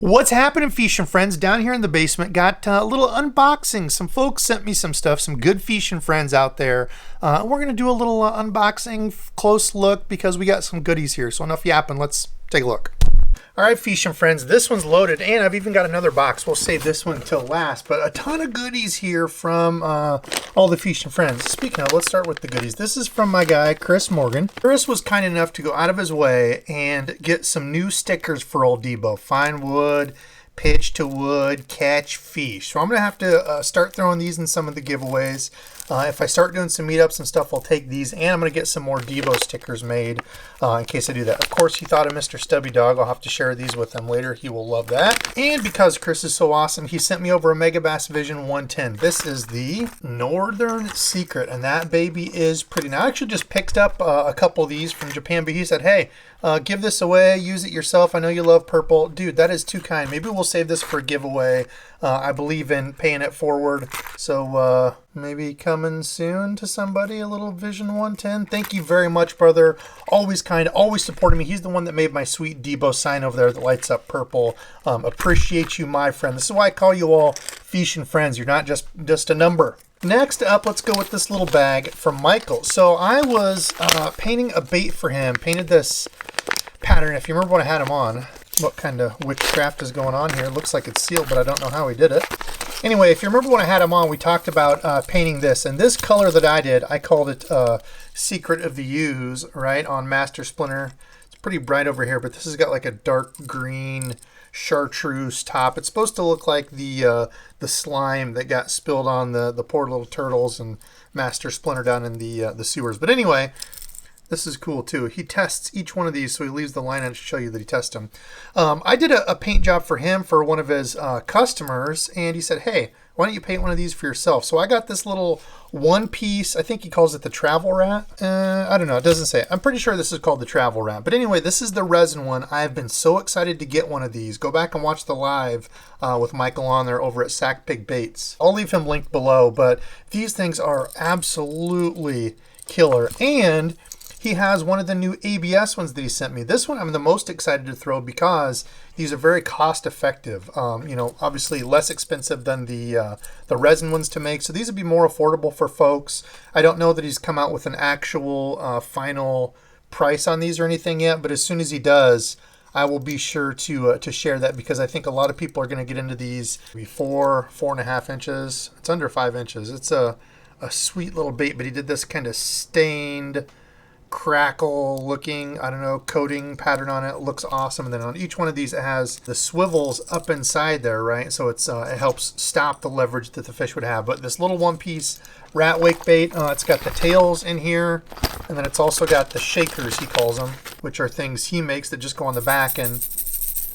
What's happening, Feeshin friends? Down here in the basement, got a little unboxing. Some folks sent me some stuff, some good Feeshin friends out there. We're going to do a little unboxing, close look, because we got some goodies here. So enough yapping, let's take a look. All right, Feeshin friends, this one's loaded, and I've even got another box. We'll save this one until last, but a ton of goodies here from all the Feeshin friends. Speaking of, let's start with the goodies. This is from my guy, Chris Morgan. Chris was kind enough to go out of his way and get some new stickers for old Debo. Find wood, pitch to wood, catch fish. So I'm going to have to start throwing these in some of the giveaways. If I start doing some meetups and stuff, I'll take these, and I'm going to get some more Debo stickers made in case I do that. Of course, he thought of Mr. Stubby Dog. I'll have to share these with him later. He will love that. And because Chris is so awesome, he sent me over a Megabass Vision 110. This is the Northern Secret, and that baby is pretty. Now, I actually just picked up a couple of these from Japan, but he said, hey, give this away, use it yourself. I know you love purple. Dude, that is too kind. Maybe we'll save this for a giveaway. I believe in paying it forward. So maybe coming soon to somebody, a little Vision 110. Thank you very much, brother. Always kind, always supporting me. He's the one that made my sweet Debo sign over there that lights up purple. Appreciate you, my friend. This is why I call you all Feeshin friends. You're not just a number. Next up, let's go with this little bag from Michael. So I was painting a bait for him. Painted this pattern. If you remember when I had him on, what kind of witchcraft is going on here? It looks like it's sealed, but I don't know how he did it. Anyway, if you remember when I had him on, we talked about painting this. And this color that I did, I called it Secret of the Use, right, on Master Splinter. It's pretty bright over here, but this has got like a dark green chartreuse top. It's supposed to look like the slime that got spilled on the poor little turtles and Master Splinter down in the sewers. But anyway, this is cool too. He tests each one of these, so he leaves the line on to show you that he tests them. I did a paint job for him for one of his customers, and he said, hey, why don't you paint one of these for yourself? So I got this little one piece, I think he calls it the travel rat. I don't know, it doesn't say. I'm pretty sure this is called the travel rat. But anyway, this is the resin one. I've been so excited to get one of these. Go back and watch the live with Michael on there over at Sack Pig Baits. I'll leave him linked below, but these things are absolutely killer. And he has one of the new ABS ones that he sent me. This one I'm the most excited to throw because these are very cost effective. You know, obviously less expensive than the resin ones to make. So these would be more affordable for folks. I don't know that he's come out with an actual final price on these or anything yet, but as soon as he does, I will be sure to share that, because I think a lot of people are going to get into these. Maybe 4.5 inches. It's under 5 inches. It's a sweet little bait, but he did this kind of stained crackle looking, I don't know, coating pattern on it. It looks awesome. And then on each one of these, it has the swivels up inside there, right? So it's it helps stop the leverage that the fish would have. But this little one piece rat wake bait, it's got the tails in here, and then it's also got the shakers, he calls them, which are things he makes that just go on the back, and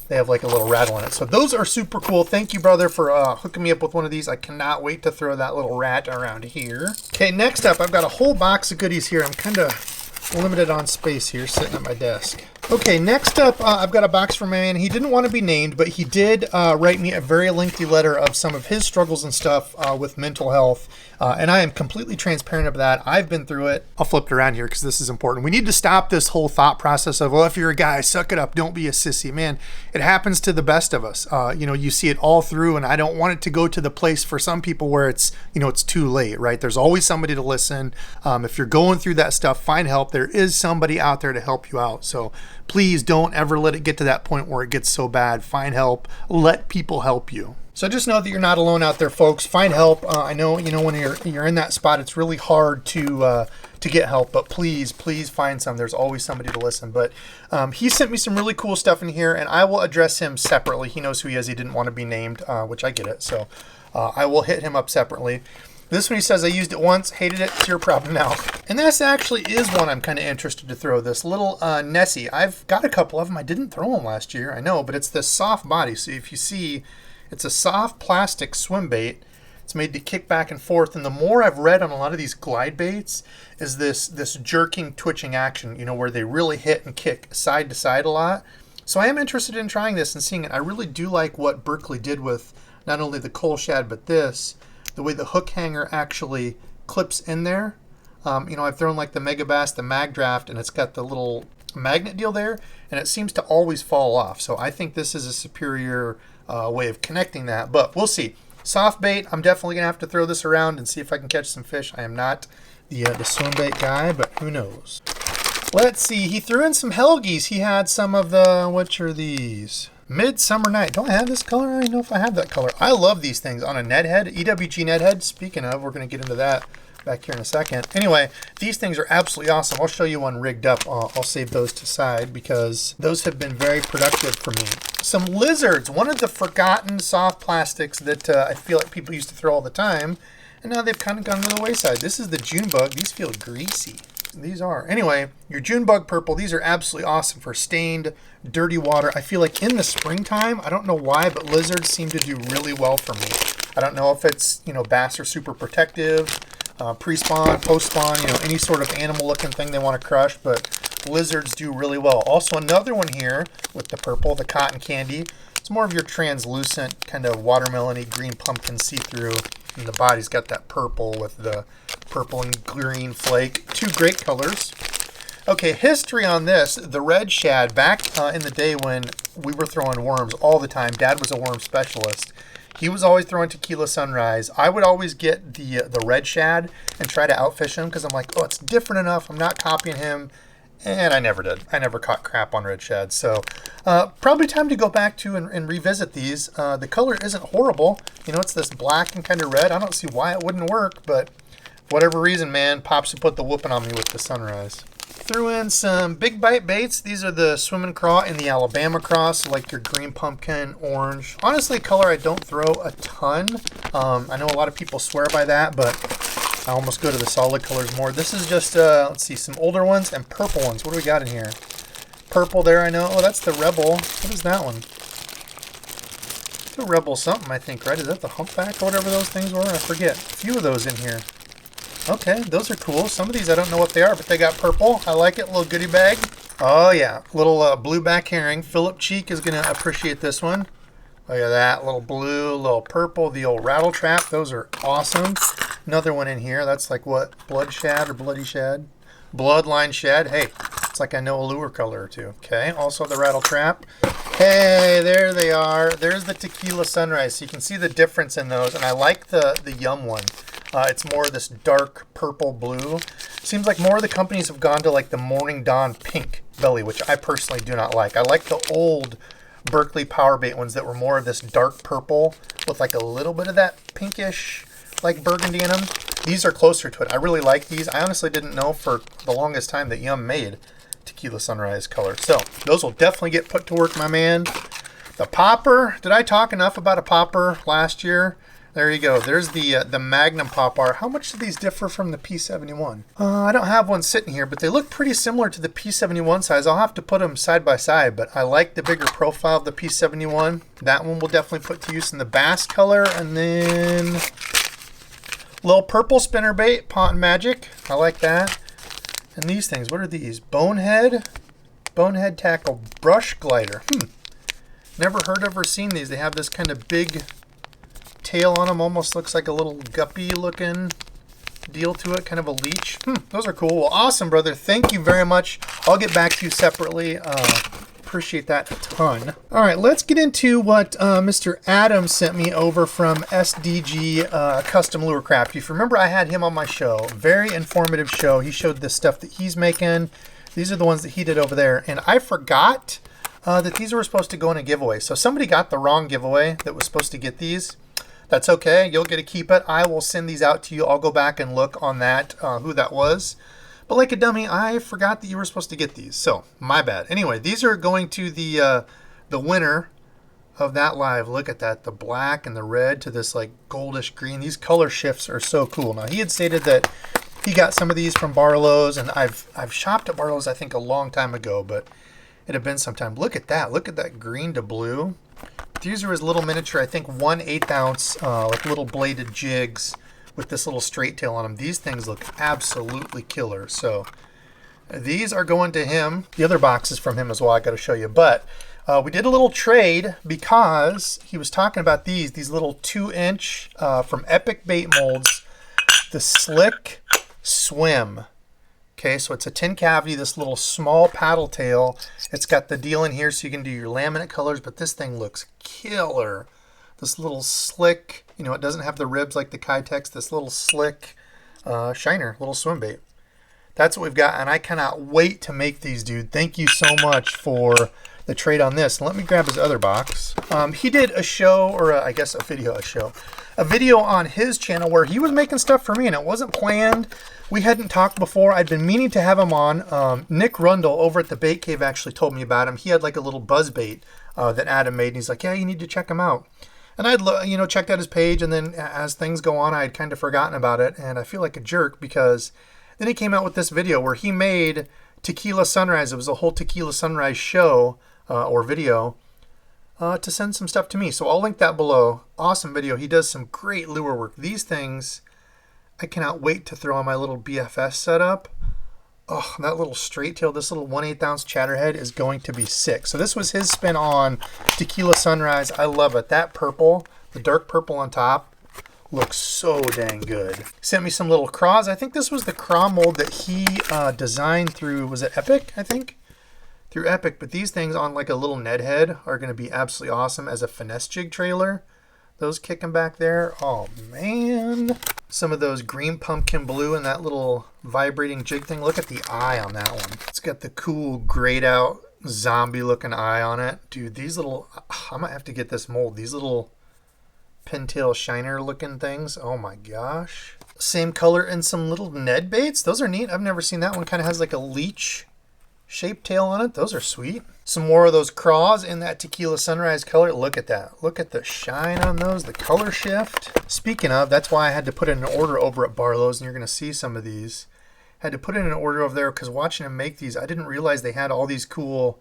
they have like a little rattle in it. So those are super cool. Thank you, brother, for hooking me up with one of these. I cannot wait to throw that little rat around here. Okay, next up, I've got a whole box of goodies here. I'm kind of limited on space here sitting at my desk. Okay, next up, I've got a box from a man. He didn't want to be named, but he did write me a very lengthy letter of some of his struggles and stuff with mental health. And I am completely transparent about that. I've been through it. I'll flip it around here because this is important. We need to stop this whole thought process of, well, if you're a guy, suck it up, don't be a sissy. Man, it happens to the best of us. You know, you see it all through, and I don't want it to go to the place for some people where it's, you know, it's too late, right? There's always somebody to listen. If you're going through that stuff, find help. There is somebody out there to help you out. So please don't ever let it get to that point where it gets so bad. Find help. Let people help you. So just know that you're not alone out there, folks. Find help. I know, you know, when you're in that spot, it's really hard to get help, but please find some. There's always somebody to listen. But he sent me some really cool stuff in here, and I will address him separately. He knows who he is. He didn't want to be named, which I get it. So I will hit him up separately. This one, he says, I used it once, hated it, it's your problem now. And this actually is one I'm kind of interested to throw. This little Nessie. I've got a couple of them. I didn't throw them last year, I know, but it's this soft body. So if you see, it's a soft plastic swim bait. It's made to kick back and forth. And the more I've read on a lot of these glide baits is this jerking, twitching action, you know, where they really hit and kick side to side a lot. So I am interested in trying this and seeing it. I really do like what Berkeley did with not only the coal shad, but this. The way the hook hanger actually clips in there. You know, I've thrown like the Megabass, the Mag Draft, and it's got the little magnet deal there, and it seems to always fall off. So I think this is a superior way of connecting that, but we'll see. Soft bait, I'm definitely gonna have to throw this around and see if I can catch some fish. I am not the swim bait guy, but who knows. Let's see, he threw in some Helgies. He had some of the, which are these? Midsummer Night. Don't I have this color? I don't even know if I have that color. I love these things on a net head, EWG net head. Speaking of, we're gonna get into that back here in a second. Anyway, these things are absolutely awesome. I'll show you one rigged up. I'll save those to side because those have been very productive for me. Some lizards, one of the forgotten soft plastics that I feel like people used to throw all the time, and now they've kind of gone to the wayside. This is the June bug. These feel greasy. These are. Anyway, your June bug purple, these are absolutely awesome for stained, dirty water. I feel like in the springtime, I don't know why, but lizards seem to do really well for me. I don't know if it's, you know, bass are super protective, pre-spawn, post-spawn, you know, any sort of animal-looking thing they want to crush, but lizards do really well. Also, another one here with the purple, the cotton candy. It's more of your translucent, kind of watermelon-y, green pumpkin see-through. And the body's got that purple with the purple and green flake. Two great colors. Okay, history on this. The red shad, back in the day when we were throwing worms all the time, Dad was a worm specialist. He was always throwing Tequila Sunrise. I would always get the red shad and try to outfish him because I'm like, oh, it's different enough. I'm not copying him. And I never did. I never caught crap on red shad. So probably time to go back to and revisit these. The color isn't horrible. You know, it's this black and kind of red. I don't see why it wouldn't work, but for whatever reason, man, Pops would put the whooping on me with the Sunrise. Threw in some big bite baits. These are the Swimmin' Craw and the Alabama Craw, so like your green pumpkin, orange. Honestly, color I don't throw a ton. I know a lot of people swear by that, but I almost go to the solid colors more. This is just, let's see, some older ones and purple ones. What do we got in here? Purple there, I know. Oh, that's the Rebel. What is that one? The Rebel something, I think, right? Is that the Humpback or whatever those things were? I forget. A few of those in here. Okay, those are cool. Some of these I don't know what they are, but they got purple. I like it. Little goodie bag. Oh, yeah. Little blue back herring. Philip Cheek is going to appreciate this one. Look at that. Little blue, little purple. The old rattle trap. Those are awesome. Another one in here. That's like what? Blood shad or bloody shad? Bloodline shad. Hey, it's like I know a lure color or two. Okay, also the rattle trap. Hey, there they are. There's the Tequila Sunrise. So you can see the difference in those. And I like the Yum one. It's more of this dark purple blue. Seems like more of the companies have gone to like the Morning Dawn pink belly, which I personally do not like. I like the old Berkeley Power Bait ones that were more of this dark purple with like a little bit of that pinkish, like burgundy in them. These are closer to it. I really like these. I honestly didn't know for the longest time that Yum made Tequila Sunrise color. So those will definitely get put to work, my man. The popper. Did I talk enough about a popper last year? There you go. There's the Magnum popper. How much do these differ from the P71? I don't have one sitting here, but they look pretty similar to the P71 size. I'll have to put them side by side, but I like the bigger profile of the P71. That one we'll definitely put to use in the bass color. And then little purple spinnerbait, Pond Magic. I like that. And these things, what are these? Bonehead Tackle Brush Glider. Never heard of or seen these. They have this kind of big tail on them, almost looks like a little guppy looking deal to it, kind of a leech. Those are cool. Well, awesome, brother. Thank you very much. I'll get back to you separately. Appreciate that a ton. All right, let's get into what Mr. Adam sent me over from SDG Custom Lure Craft. If you remember, I had him on my show. Very informative show. He showed the stuff that he's making. These are the ones that he did over there. And I forgot that these were supposed to go in a giveaway. So somebody got the wrong giveaway that was supposed to get these. That's okay. You'll get to keep it. I will send these out to you. I'll go back and look on that, who that was. But like a dummy, I forgot that you were supposed to get these. So, my bad. Anyway, these are going to the winner of that live. Look at that. The black and the red to this like goldish green. These color shifts are so cool. Now, he had stated that he got some of these from Barlow's. And I've shopped at Barlow's, I think, a long time ago. But it had been some time. Look at that. Look at that green to blue. These are his little miniature, I think 1/8 ounce, like little bladed jigs with this little straight tail on them. These things look absolutely killer. So these are going to him. The other box is from him as well. I got to show you. But we did a little trade because he was talking about these little 2-inch from Epic Bait Molds, the Slick Swim. Okay, so it's a tin cavity, this little small paddle tail. It's got the deal in here so you can do your laminate colors, but this thing looks killer. This little slick, you know, it doesn't have the ribs like the Kitex, this little slick shiner, little swim bait. That's what we've got, and I cannot wait to make these, dude. Thank you so much for the trade on this. Let me grab his other box. He did a show, or I guess a video on his channel where he was making stuff for me, and it wasn't planned. We hadn't talked before. I'd been meaning to have him on. Nick Rundle over at the Bait Cave actually told me about him. He had like a little buzz bait that Adam made, and he's like, yeah, you need to check him out. And I'd, you know, checked out his page, and then as things go on, I had kind of forgotten about it, and I feel like a jerk because then he came out with this video where he made Tequila Sunrise. It was a whole Tequila Sunrise show or video to send some stuff to me. So I'll link that below. Awesome video. He does some great lure work. These things, I cannot wait to throw on my little BFS setup. Oh, that little straight tail, this little 1/8 ounce chatterhead is going to be sick. So this was his spin on Tequila Sunrise. I love it. That purple, the dark purple on top, looks so dang good. Sent me some little craws. I think this was the craw mold that he designed through, was it Epic, I think? Through Epic, but these things on like a little Ned head are going to be absolutely awesome as a finesse jig trailer. Those kicking back there, oh man. Some of those green pumpkin blue and that little vibrating jig thing. Look at the eye on that one. It's got the cool grayed out zombie looking eye on it. Dude, these little, I might have to get this mold. These little pintail shiner looking things, oh my gosh. Same color and some little Ned baits. Those are neat. I've never seen that one. Kind of has like a leech shaped tail on it. Those are sweet. Some more of those craws in that Tequila Sunrise color. Look at that. Look at the shine on those, the color shift. Speaking of, that's why I had to put in an order over at Barlow's, and you're going to see some of these. Had to put in an order over there because watching him make these, I didn't realize they had all these cool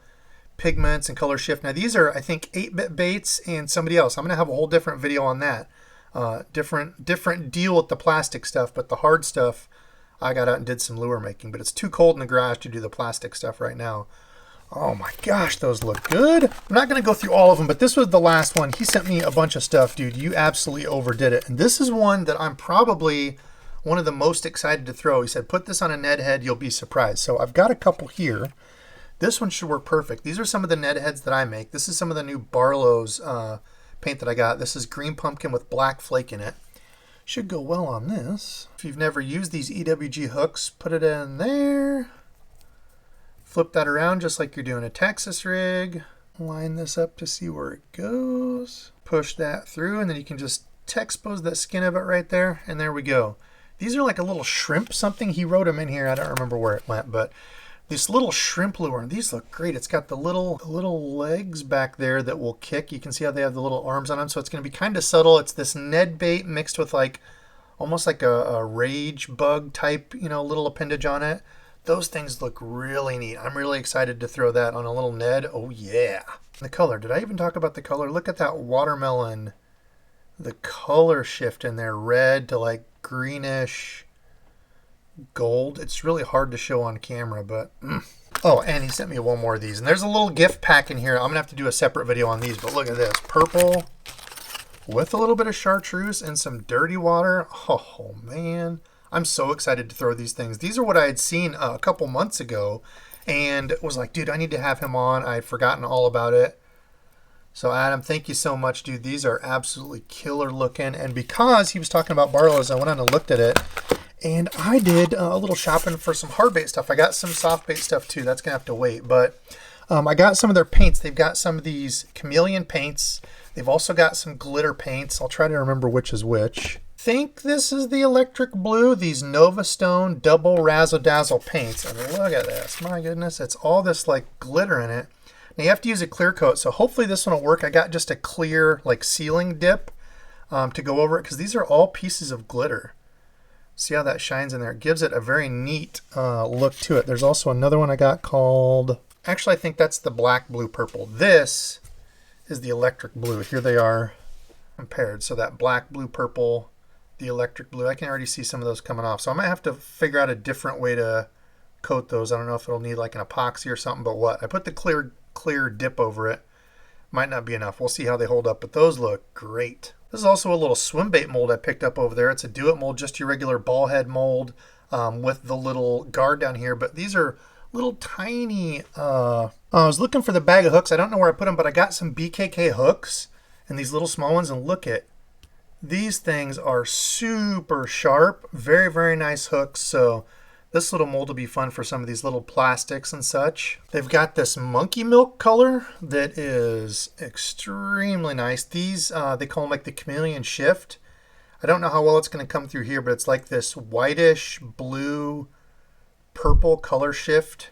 pigments and color shift. Now these are, I think, 8-bit baits and somebody else. I'm going to have a whole different video on that. Different deal with the plastic stuff, but the hard stuff, I got out and did some lure making, but it's too cold in the garage to do the plastic stuff right now. Oh my gosh, those look good. I'm not going to go through all of them, but this was the last one. He sent me a bunch of stuff, dude. You absolutely overdid it. And this is one that I'm probably one of the most excited to throw. He said, put this on a Ned head, you'll be surprised. So I've got a couple here. This one should work perfect. These are some of the Ned heads that I make. This is some of the new Barlow's paint that I got. This is green pumpkin with black flake in it. Should go well on this. If you've never used these EWG hooks, put it in there. Flip that around just like you're doing a Texas rig. Line this up to see where it goes. Push that through, and then you can just expose that skin of it right there, and there we go. These are like a little shrimp something. He wrote them in here. I don't remember where it went, but this little shrimp lure, and these look great. It's got the little legs back there that will kick. You can see how they have the little arms on them, so it's going to be kind of subtle. It's this Ned bait mixed with like almost like a rage bug type, you know, little appendage on it. Those things look really neat. I'm really excited to throw that on a little Ned. Oh yeah. The color, did I even talk about the color? Look at that watermelon. The color shift in there, red to like greenish gold. It's really hard to show on camera, but oh, and he sent me one more of these, and there's a little gift pack in here. I'm gonna have to do a separate video on these, but look at this, purple with a little bit of chartreuse and some dirty water. Oh man, I'm so excited to throw these things. These are what I had seen a couple months ago and was like, dude, I need to have him on. I had forgotten all about it. So Adam, thank you so much, dude. These are absolutely killer looking, and because he was talking about Barlow's, I went on and looked at it. And I did a little shopping for some hard bait stuff. I got some soft bait stuff too. That's going to have to wait. But I got some of their paints. They've got some of these chameleon paints. They've also got some glitter paints. I'll try to remember which is which. I think this is the electric blue. These Nova Stone double razzle dazzle paints. And look at this. My goodness. It's all this like glitter in it. Now you have to use a clear coat. So hopefully this one will work. I got just a clear like sealing dip to go over it, because these are all pieces of glitter. See how that shines in there? It gives it a very neat look to it. There's also another one I got called, actually I think that's the black, blue, purple. This is the electric blue. Here they are compared. So that black, blue, purple, the electric blue. I can already see some of those coming off. So I might have to figure out a different way to coat those. I don't know if it'll need like an epoxy or something, but what? I put the clear dip over it. Might not be enough. We'll see how they hold up, but those look great. This is also a little swim bait mold I picked up over there. It's a do-it mold, just your regular ball head mold. with the little guard down here. But these are little tiny, I was looking for the bag of hooks. I don't know where I put them, but I got some BKK hooks and these little small ones, and look at these things are super sharp. Very, very nice hooks. So this little mold will be fun for some of these little plastics and such. They've got this monkey milk color that is extremely nice. These, they call them like the chameleon shift. I don't know how well it's going to come through here, but it's like this whitish blue purple color shift.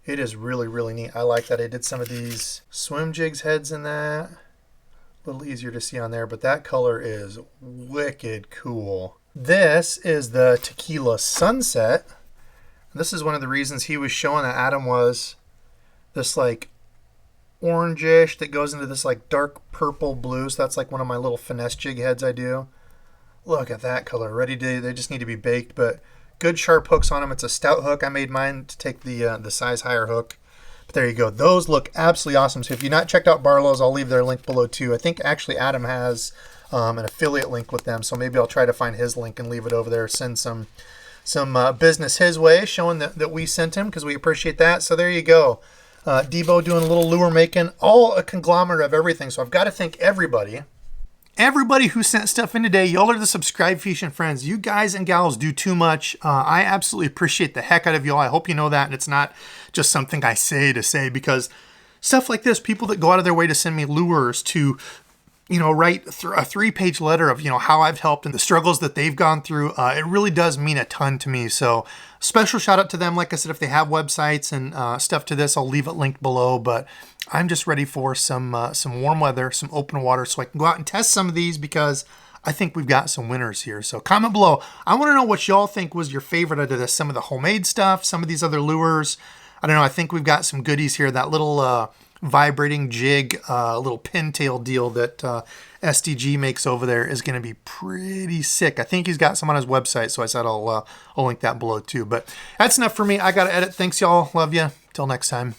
It is really, really neat. I like that. I did some of these swim jigs heads in that. A little easier to see on there, but that color is wicked cool. This is the Tequila Sunset. This is one of the reasons he was showing that Adam was this like orangish that goes into this like dark purple blue. So that's like one of my little finesse jig heads I do. Look at that color. Ready to, they just need to be baked, but good sharp hooks on them. It's a stout hook. I made mine to take the size higher hook. But there you go. Those look absolutely awesome. So if you've not checked out Barlow's, I'll leave their link below too. I think actually Adam has an affiliate link with them. So maybe I'll try to find his link and leave it over there. Send some business his way, showing that we sent him, because we appreciate that. So there you go. Debo doing a little lure making, all a conglomerate of everything. So I've got to thank everybody who sent stuff in today. Y'all are the subscribe fishing friends. You guys and gals do too much. I absolutely appreciate the heck out of y'all. I hope you know that, and it's not just something I say to say, because stuff like this, people that go out of their way to send me lures, to write a 3-page letter of, how I've helped and the struggles that they've gone through. It really does mean a ton to me. So special shout out to them. Like I said, if they have websites and stuff to this, I'll leave it linked below. But I'm just ready for some warm weather, some open water, so I can go out and test some of these, because I think we've got some winners here. So comment below. I want to know what y'all think was your favorite out of this. Some of the homemade stuff, some of these other lures. I don't know. I think we've got some goodies here. That little vibrating jig, little pintail deal that SDG makes over there is going to be pretty sick. I think he's got some on his website, so I said I'll link that below too. But that's enough for me. I got to edit. Thanks, y'all. Love you. Till next time.